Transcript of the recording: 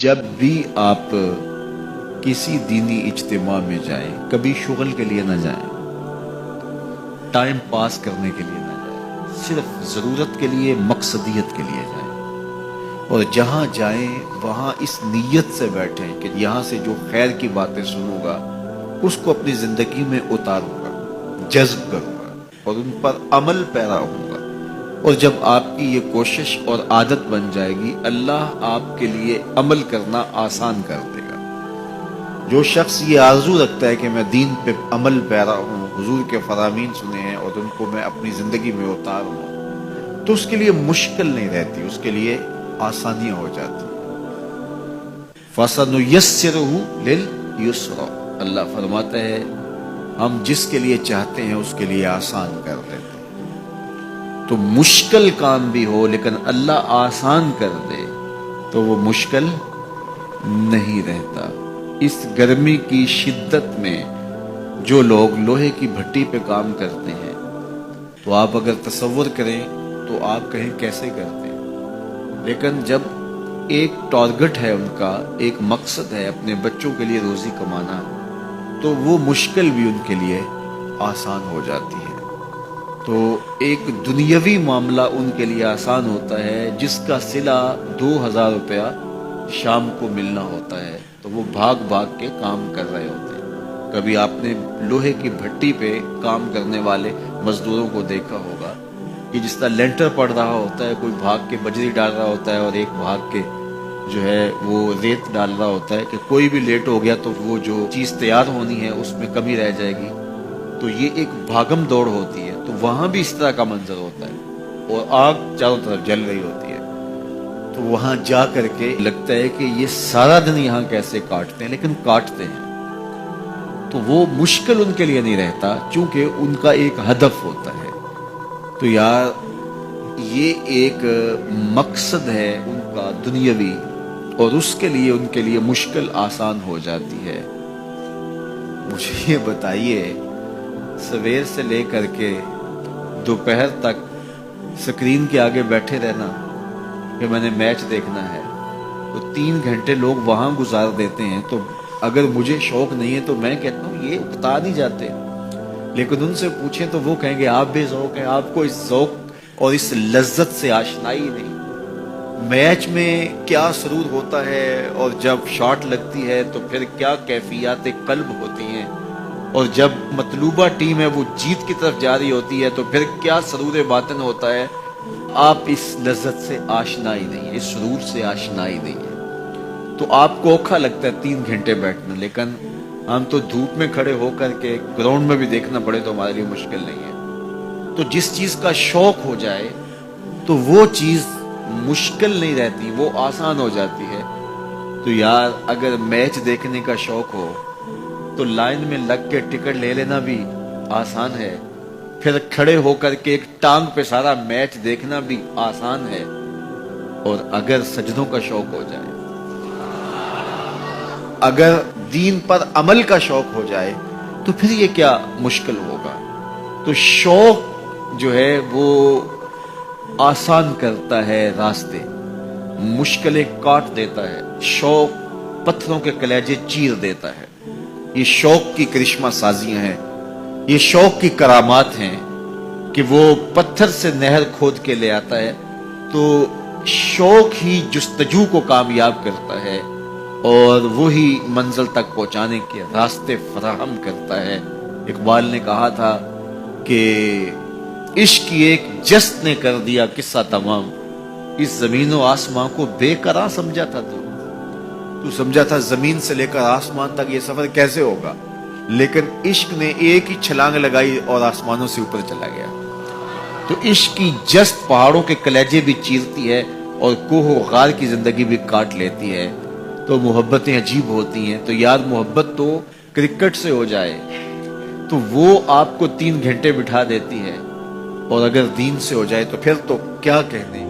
جب بھی آپ کسی دینی اجتماع میں جائیں کبھی شغل کے لیے نہ جائیں، ٹائم پاس کرنے کے لیے نہ جائیں، صرف ضرورت کے لیے، مقصدیت کے لیے جائیں، اور جہاں جائیں وہاں اس نیت سے بیٹھیں کہ یہاں سے جو خیر کی باتیں سنوں گا اس کو اپنی زندگی میں اتاروں گا، جذب کروں گا اور ان پر عمل پیرا ہوں گا۔ اور جب آپ کی یہ کوشش اور عادت بن جائے گی، اللہ آپ کے لیے عمل کرنا آسان کر دے گا۔ جو شخص یہ آرزو رکھتا ہے کہ میں دین پہ عمل پیرا ہوں، حضور کے فرامین سنے ہیں اور ان کو میں اپنی زندگی میں اتاروں، تو اس کے لیے مشکل نہیں رہتی، اس کے لیے آسانیاں ہو جاتی۔ فَسَنُيَسِّرُهُ لِلْيُسْرَىٰ، اللہ فرماتا ہے ہم جس کے لیے چاہتے ہیں اس کے لیے آسان کر دیتے ہیں۔ تو مشکل کام بھی ہو لیکن اللہ آسان کر دے تو وہ مشکل نہیں رہتا۔ اس گرمی کی شدت میں جو لوگ لوہے کی بھٹی پہ کام کرتے ہیں تو آپ اگر تصور کریں تو آپ کہیں کیسے کرتے ہیں، لیکن جب ایک ٹارگٹ ہے ان کا، ایک مقصد ہے اپنے بچوں کے لیے روزی کمانا، تو وہ مشکل بھی ان کے لیے آسان ہو جاتی ہے۔ تو ایک دنیاوی معاملہ ان کے لیے آسان ہوتا ہے جس کا صلہ 2000 روپیہ شام کو ملنا ہوتا ہے، تو وہ بھاگ بھاگ کے کام کر رہے ہوتے ہیں۔ کبھی آپ نے لوہے کی بھٹی پہ کام کرنے والے مزدوروں کو دیکھا ہوگا کہ جس طرح لینٹر پڑ رہا ہوتا ہے، کوئی بھاگ کے بجری ڈال رہا ہوتا ہے اور ایک بھاگ کے جو ہے وہ ریت ڈال رہا ہوتا ہے کہ کوئی بھی لیٹ ہو گیا تو وہ جو چیز تیار ہونی ہے اس میں کمی رہ جائے گی۔ تو یہ ایک بھاگم دوڑ ہوتی ہے، تو وہاں بھی اس طرح کا منظر ہوتا ہے اور آگ چاروں طرف جل رہی ہوتی ہے۔ تو وہاں جا کر کے لگتا ہے کہ یہ سارا دن یہاں کیسے کاٹتے ہیں، لیکن کاٹتے ہیں۔ تو وہ مشکل ان کے لیے نہیں رہتا چونکہ ان کا ایک ہدف ہوتا ہے۔ تو یار یہ ایک مقصد ہے ان کا دنیاوی، اور اس کے لیے مشکل آسان ہو جاتی ہے۔ مجھے یہ بتائیے، سویر سے لے کر کے دوپہر تک سکرین کے آگے بیٹھے رہنا کہ میں نے میچ دیکھنا ہے، تو 3 گھنٹے لوگ وہاں گزار دیتے ہیں۔ تو اگر مجھے شوق نہیں ہے تو میں کہتا ہوں یہ اکتا نہیں جاتے، لیکن ان سے پوچھیں تو وہ کہیں گے آپ بے ذوق ہیں، آپ کو اس ذوق اور اس لذت سے آشنائی نہیں۔ میچ میں کیا سرور ہوتا ہے اور جب شاٹ لگتی ہے تو پھر کیا کیفیات قلب ہوتی ہیں، اور جب مطلوبہ ٹیم ہے وہ جیت کی طرف جاری ہوتی ہے تو پھر کیا سرور باطن ہوتا ہے۔ آپ اس لذت سے آشنائی نہیں ہے، اس سرور سے آشنائی نہیں ہے، تو آپ کو اوکھا لگتا ہے 3 گھنٹے بیٹھنا، لیکن ہم تو دھوپ میں کھڑے ہو کر کے گراؤنڈ میں بھی دیکھنا پڑے تو ہمارے لیے مشکل نہیں ہے۔ تو جس چیز کا شوق ہو جائے تو وہ چیز مشکل نہیں رہتی، وہ آسان ہو جاتی ہے۔ تو یار اگر میچ دیکھنے کا شوق ہو تو لائن میں لگ کے ٹکٹ لے لینا بھی آسان ہے، پھر کھڑے ہو کر کے ایک ٹانگ پہ سارا میچ دیکھنا بھی آسان ہے، اور اگر سجدوں کا شوق ہو جائے، اگر دین پر عمل کا شوق ہو جائے تو پھر یہ کیا مشکل ہوگا۔ تو شوق جو ہے وہ آسان کرتا ہے راستے، مشکلیں کاٹ دیتا ہے، شوق پتھروں کے کلیجے چیر دیتا ہے۔ یہ شوق کی کرشمہ سازیاں ہیں، یہ شوق کی کرامات ہیں کہ وہ پتھر سے نہر کھود کے لے آتا ہے۔ تو شوق ہی جستجو کو کامیاب کرتا ہے اور وہی منزل تک پہنچانے کے راستے فراہم کرتا ہے۔ اقبال نے کہا تھا کہ عشق کی ایک جست نے کر دیا قصہ تمام، اس زمین و آسمان کو بے قرار سمجھا تھا تو سمجھا تھا زمین سے لے کر آسمان تک یہ سفر کیسے ہوگا، لیکن عشق نے ایک ہی چھلانگ لگائی اور آسمانوں سے اوپر چلا گیا۔ تو عشق کی جست پہاڑوں کے کلیجے بھی چیرتی ہے اور کوہ و غار کی زندگی بھی کاٹ لیتی ہے۔ تو محبتیں عجیب ہوتی ہیں۔ تو یار محبت تو کرکٹ سے ہو جائے تو وہ آپ کو 3 گھنٹے بٹھا دیتی ہے، اور اگر دین سے ہو جائے تو پھر تو کیا کہنے۔